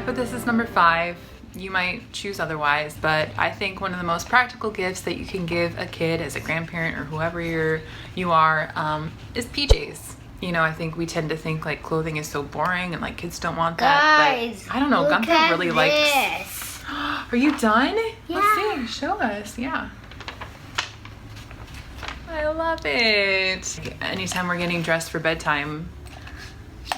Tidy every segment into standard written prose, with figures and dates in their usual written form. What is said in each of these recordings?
put this as number 5. You might choose otherwise, but I think one of the most practical gifts that you can give a kid as a grandparent or whoever you are is PJs. You know, I think we tend to think like clothing is so boring and like kids don't want that. Guys, but I don't know, look Gunther at really this. likes. Are you done? Yeah. Let's see. Show us. Yeah. I love it. Anytime we're getting dressed for bedtime,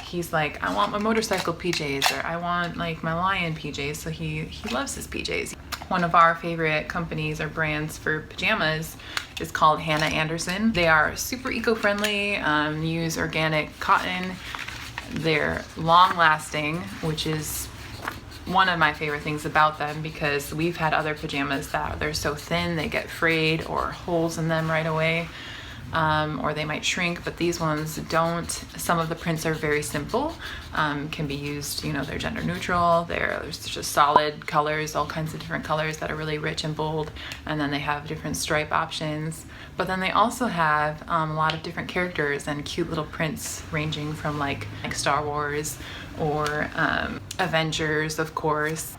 he's like, I want my motorcycle PJs, or I want like my lion PJs. So he loves his PJs. One of our favorite companies or brands for pajamas is called Hannah Anderson. They are super eco-friendly, use organic cotton. They're long-lasting, which is one of my favorite things about them, because we've had other pajamas that they're so thin they get frayed or holes in them right away. Or they might shrink, but these ones don't. Some of the prints are very simple, can be used, you know, they're gender neutral, there's just solid colors, all kinds of different colors that are really rich and bold, and then they have different stripe options. But then they also have a lot of different characters and cute little prints, ranging from like Star Wars or Avengers, of course,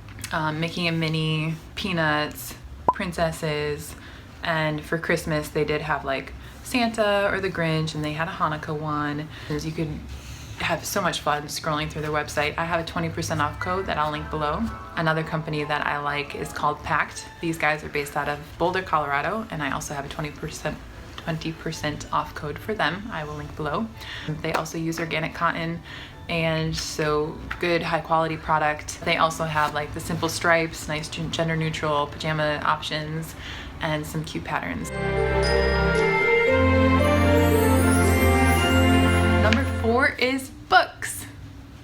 Mickey and Minnie, Peanuts, princesses, and for Christmas they did have like Santa or the Grinch, and they had a Hanukkah one. You could have so much fun scrolling through their website. I have a 20% off code that I'll link below. Another company that I like is called Pact. These guys are based out of Boulder, Colorado, and I also have a 20% off code for them. I will link below. They also use organic cotton, and so good high quality product. They also have like the simple stripes, nice gender neutral pajama options, and some cute patterns. Number 4 is books.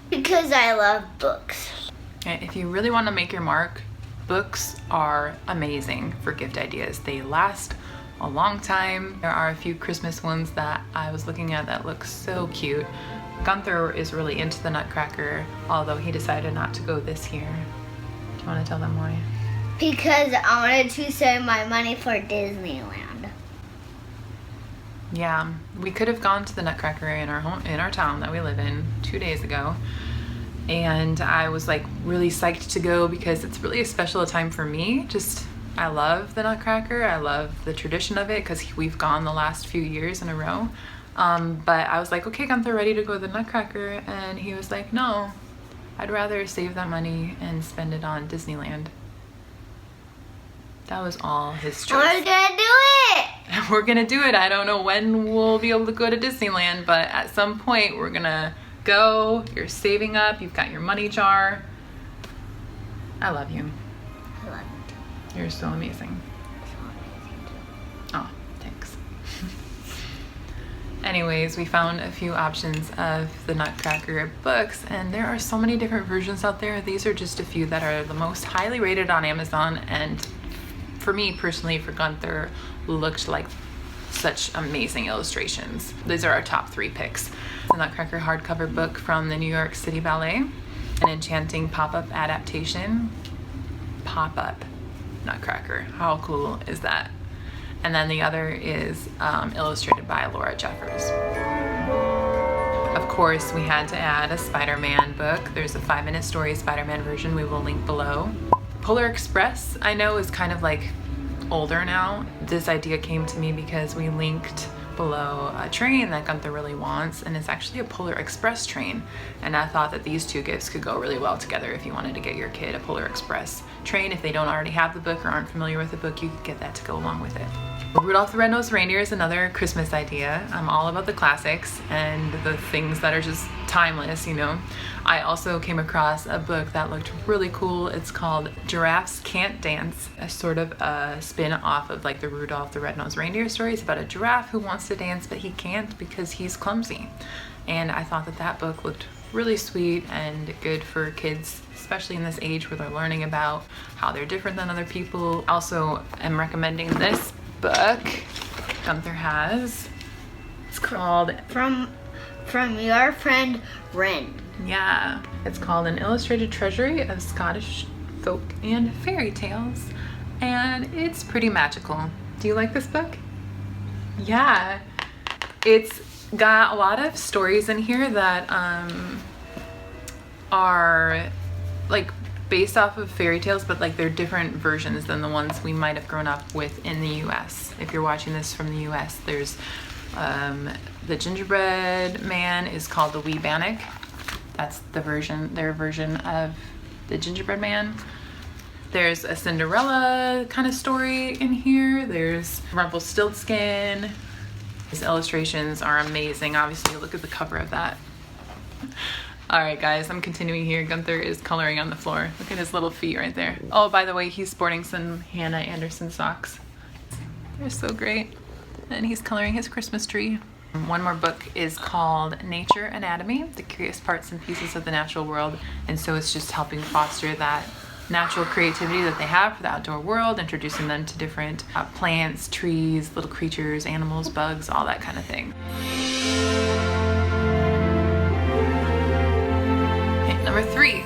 Because I love books. If you really want to make your mark, books are amazing for gift ideas. They last a long time. There are a few Christmas ones that I was looking at that look so cute. Gunther is really into the Nutcracker, although he decided not to go this year. Do you want to tell them why? Because I wanted to save my money for Disneyland. Yeah, we could have gone to the Nutcracker in our town that we live in 2 days ago, and I was like really psyched to go because it's really a special time for me. I love the Nutcracker. I love the tradition of it because we've gone the last few years in a row. But I was like, okay, Gunther, ready to go to the Nutcracker, and he was like, no, I'd rather save that money and spend it on Disneyland. That was all his choice. We're gonna do it! We're gonna do it. I don't know when we'll be able to go to Disneyland, but at some point we're gonna go. You're saving up. You've got your money jar. I love you. I love you too. You're so amazing. So amazing too. Oh, thanks. Anyways, we found a few options of the Nutcracker books, and there are so many different versions out there. These are just a few that are the most highly rated on Amazon, and for me personally, for Gunther, looked like such amazing illustrations. These are our top 3 picks. The Nutcracker hardcover book from the New York City Ballet, an enchanting pop-up adaptation. Pop-up Nutcracker. How cool is that? And then the other is illustrated by Laura Jeffers. Of course, we had to add a Spider-Man book. There's a 5-minute story Spider-Man version we will link below. Polar Express, I know, is kind of like older now. This idea came to me because we linked below a train that Gunther really wants, and it's actually a Polar Express train. And I thought that these two gifts could go really well together. If you wanted to get your kid a Polar Express train, if they don't already have the book or aren't familiar with the book, you could get that to go along with it. Rudolph the Red-Nosed Reindeer is another Christmas idea. I'm all about the classics and the things that are just timeless, you know. I also came across a book that looked really cool. It's called Giraffes Can't Dance, a sort of a spin off of like the Rudolph the Red-Nosed Reindeer story. It's about a giraffe who wants to dance, but he can't because he's clumsy. And I thought that that book looked really sweet and good for kids, especially in this age where they're learning about how they're different than other people. Also, I'm recommending this book Gunther has. It's called From Your Friend Ren. Yeah, it's called An Illustrated Treasury of Scottish Folk and Fairy Tales, and it's pretty magical. Do you like this book? Yeah, it's got a lot of stories in here that are like based off of fairy tales, but like they're different versions than the ones we might have grown up with in the US. If you're watching this from the US, there's the gingerbread man is called the Wee Bannock. That's their version of the gingerbread man. There's a Cinderella kind of story in here. There's Rumpelstiltskin. These illustrations are amazing. Obviously, look at the cover of that. All right, guys, I'm continuing here. Gunther is coloring on the floor. Look at his little feet right there. Oh, by the way, he's sporting some Hannah Anderson socks. They're so great. And he's coloring his Christmas tree. One more book is called Nature Anatomy, The Curious Parts and Pieces of the Natural World. And so it's just helping foster that natural creativity that they have for the outdoor world, introducing them to different plants, trees, little creatures, animals, bugs, all that kind of thing. Okay, number 3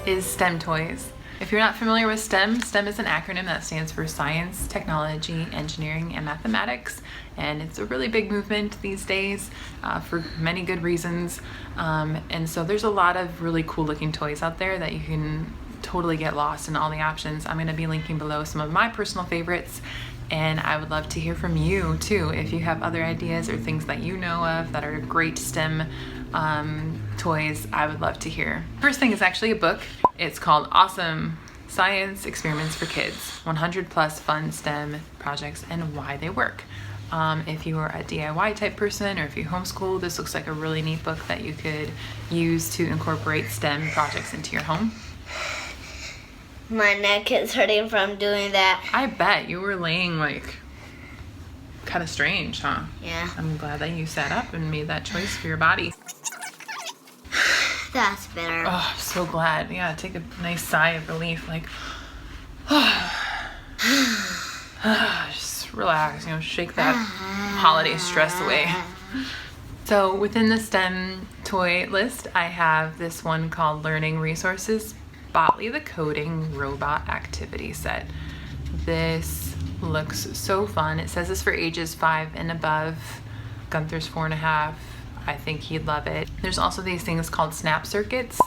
is STEM toys. If you're not familiar with STEM, STEM is an acronym that stands for Science, Technology, Engineering, and Mathematics. And it's a really big movement these days for many good reasons. And so there's a lot of really cool looking toys out there that you can totally get lost in all the options. I'm going to be linking below some of my personal favorites, and I would love to hear from you too if you have other ideas or things that you know of that are great STEM toys. I would love to hear. First thing is actually a book. It's called Awesome Science Experiments for Kids, 100 plus fun STEM projects and why they work. If you are a DIY type person or if you homeschool, this looks like a really neat book that you could use to incorporate STEM projects into your home. My neck is hurting from doing that. I bet. You were laying like kind of strange, huh? Yeah. I'm glad that you sat up and made that choice for your body. That's better. Oh, I'm so glad. Yeah, take a nice sigh of relief, like, just relax, shake that holiday stress away. So within the STEM toy list, I have this one called Learning Resources, Botley the Coding Robot Activity Set. This looks so fun. It says it's for ages 5 and above. Gunther's 4.5. I think he'd love it. There's also these things called Snap Circuits.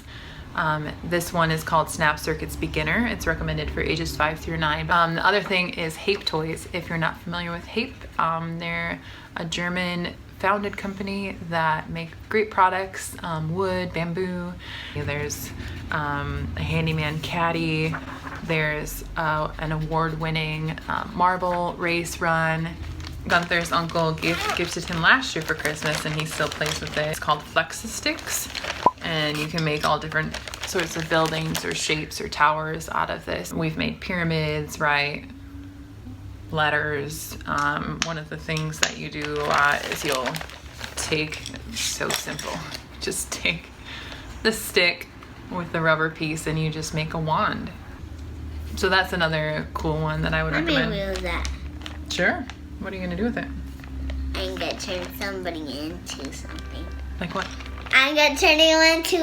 This one is called Snap Circuits Beginner. It's recommended for ages 5 through 9. The other thing is Hape Toys. If you're not familiar with Hape, they're a German founded company that make great products, wood, bamboo. There's a handyman caddy. There's an award-winning marble race run. Gunther's uncle gifted him last year for Christmas, and he still plays with it. It's called Flexi-Sticks, and you can make all different sorts of buildings or shapes or towers out of this. We've made pyramids, right? Letters. One of the things that you do a lot is you'll take, so simple, just take the stick with the rubber piece and you just make a wand. So that's another cool one that I would recommend. Let me use that. Sure. What are you gonna do with it? I'm gonna turn somebody into something. Like what? I'm gonna turn you into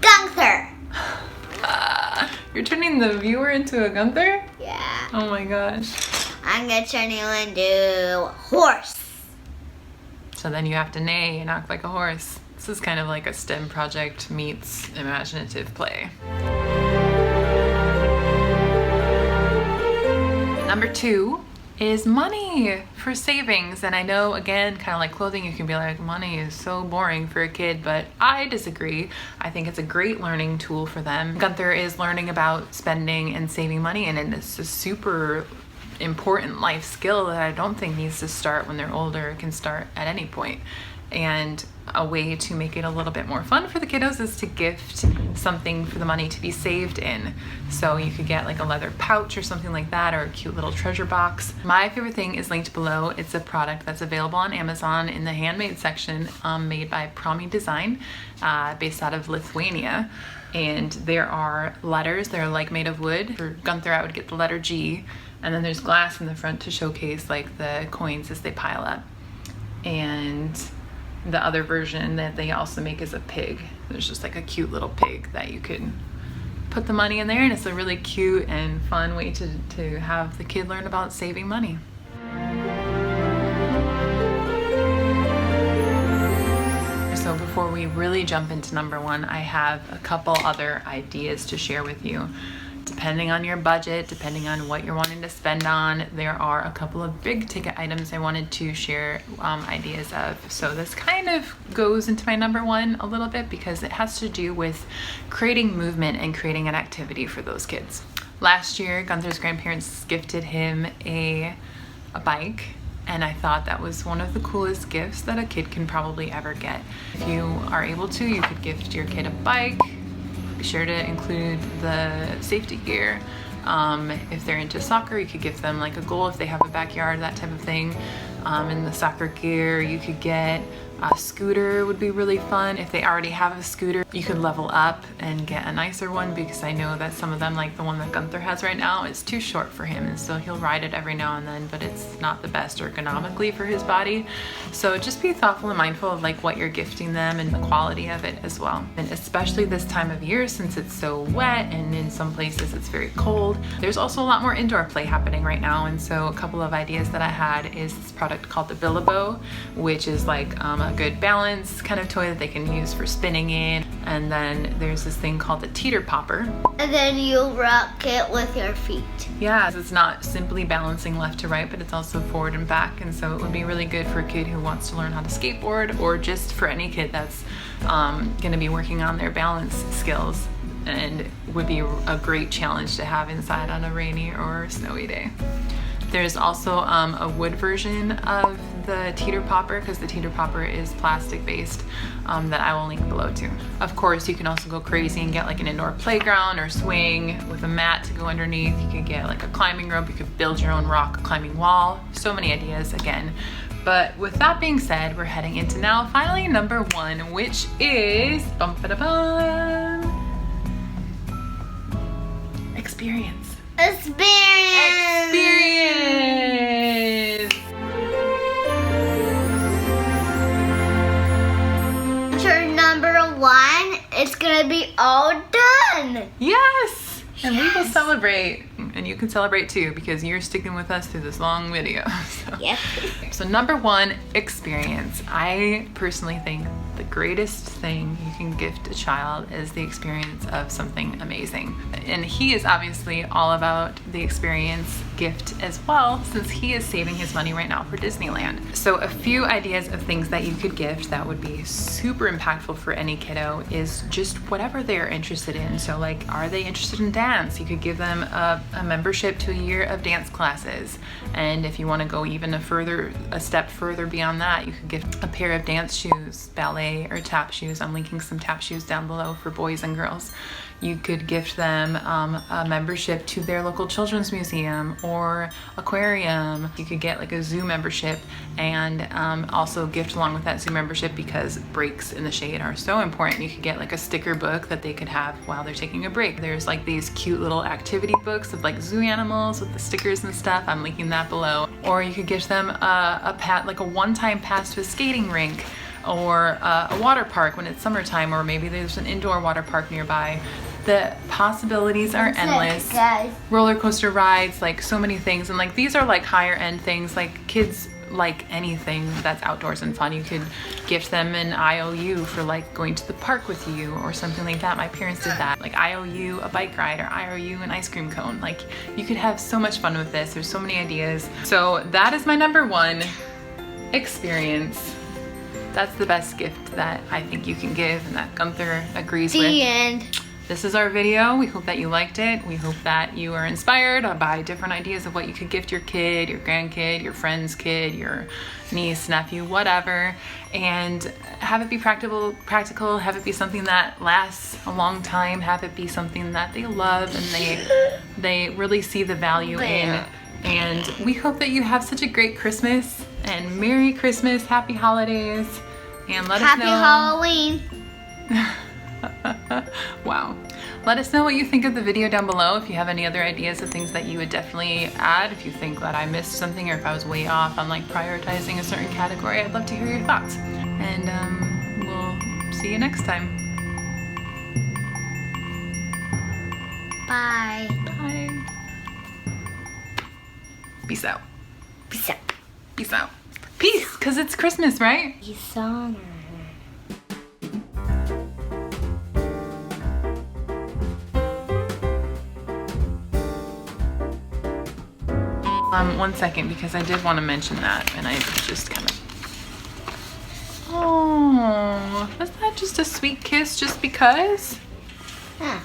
Gunther. You're turning the viewer into a Gunther? Yeah. Oh my gosh. I'm gonna turn you into horse. So then you have to neigh and act like a horse. This is kind of like a STEM project meets imaginative play. Number 2 is money for savings. And I know, again, kind of like clothing, you can be like, money is so boring for a kid, but I disagree. I think it's a great learning tool for them. Gunther is learning about spending and saving money, and it's a super important life skill that I don't think needs to start when they're older. It can start at any point. And a way to make it a little bit more fun for the kiddos is to gift something for the money to be saved in. So you could get like a leather pouch or something like that, or a cute little treasure box. My favorite thing is linked below. It's a product that's available on Amazon in the handmade section, made by Promi Design, based out of Lithuania. And there are letters, they're like made of wood. For Gunther, I would get the letter G, and then there's glass in the front to showcase like the coins as they pile up. And the other version that they also make is a pig. There's just like a cute little pig that you could put the money in there, and it's a really cute and fun way to have the kid learn about saving money. So before before we really jump into number one, I have a couple other ideas to share with you. Depending on your budget, depending on what you're wanting to spend on, there are a couple of big ticket items I wanted to share ideas of. So this kind of goes into my number one a little bit because it has to do with creating movement and creating an activity for those kids. Last year, Gunther's grandparents gifted him a bike, and I thought that was one of the coolest gifts that a kid can probably ever get. If you are able to, you could gift your kid a bike. Be sure to include the safety gear. If they're into soccer, you could give them like a goal if they have a backyard, that type of thing. In the soccer gear, you could get a scooter, would be really fun. If they already have a scooter, you could level up and get a nicer one, because I know that some of them, like the one that Gunther has right now, is too short for him, and so he'll ride it every now and then, but it's not the best ergonomically for his body. So just be thoughtful and mindful of like what you're gifting them and the quality of it as well. And especially this time of year, since it's so wet and in some places it's very cold, there's also a lot more indoor play happening right now. And so a couple of ideas that I had is this product called the Billabo, which is like a good balance kind of toy that they can use for spinning in. And then there's this thing called the teeter popper. And then you rock it with your feet. Yeah, it's not simply balancing left to right, but it's also forward and back. And so it would be really good for a kid who wants to learn how to skateboard, or just for any kid that's going to be working on their balance skills, and would be a great challenge to have inside on a rainy or snowy day. There's also a wood version of the teeter popper, because the teeter popper is plastic based, that I will link below too. Of course, you can also go crazy and get like an indoor playground or swing with a mat to go underneath. You could get like a climbing rope, you could build your own rock climbing wall. So many ideas again. But with that being said, we're heading into now finally number one, which is experience. Experience! For number one, it's gonna be all done. Yes! And we will celebrate, and you can celebrate too, because you're sticking with us through this long video. Yep. So number one, experience. I personally think the greatest thing you can gift a child is the experience of something amazing. And he is obviously all about the experience gift as well, since he is saving his money right now for Disneyland. So a few ideas of things that you could gift that would be super impactful for any kiddo is just whatever they're interested in. So like, are they interested in dance? You could give them a membership to a year of dance classes. And if you want to go even a step further beyond that, you could gift a pair of dance shoes, ballet or tap shoes. I'm linking some tap shoes down below for boys and girls. You could gift them a membership to their local children's museum or aquarium. You could get like a zoo membership, and also gift along with that zoo membership, because breaks in the shade are so important. You could get like a sticker book that they could have while they're taking a break. There's like these cute little activity books of like zoo animals with the stickers and stuff. I'm linking that below. Or you could gift them like a one-time pass to a skating rink, or a water park when it's summertime, or maybe there's an indoor water park nearby. The possibilities are endless. Guys. Roller coaster rides, like so many things. And like these are like higher end things. Like kids like anything that's outdoors and fun. You could gift them an IOU for like going to the park with you or something like that. My parents did that. Like IOU a bike ride, or IOU an ice cream cone. Like you could have so much fun with this. There's so many ideas. So that is my number one, experience. That's the best gift that I think you can give, and that Gunther agrees with. The end. This is our video. We hope that you liked it. We hope that you are inspired by different ideas of what you could gift your kid, your grandkid, your friend's kid, your niece, nephew, whatever. And have it be practical, have it be something that lasts a long time, have it be something that they love and they really see the value in. And we hope that you have such a great Christmas, and Merry Christmas, Happy Holidays, and let us know. Happy Halloween. Wow. Let us know what you think of the video down below. If you have any other ideas of things that you would definitely add, if you think that I missed something, or if I was way off on like prioritizing a certain category, I'd love to hear your thoughts. And we'll see you next time. Bye. Bye. Peace out. Peace out. Peace out. Peace, because it's Christmas, right? Peace on. 1 second, because I did want to mention that, and I just kind of. Oh, was that just a sweet kiss just because? Huh.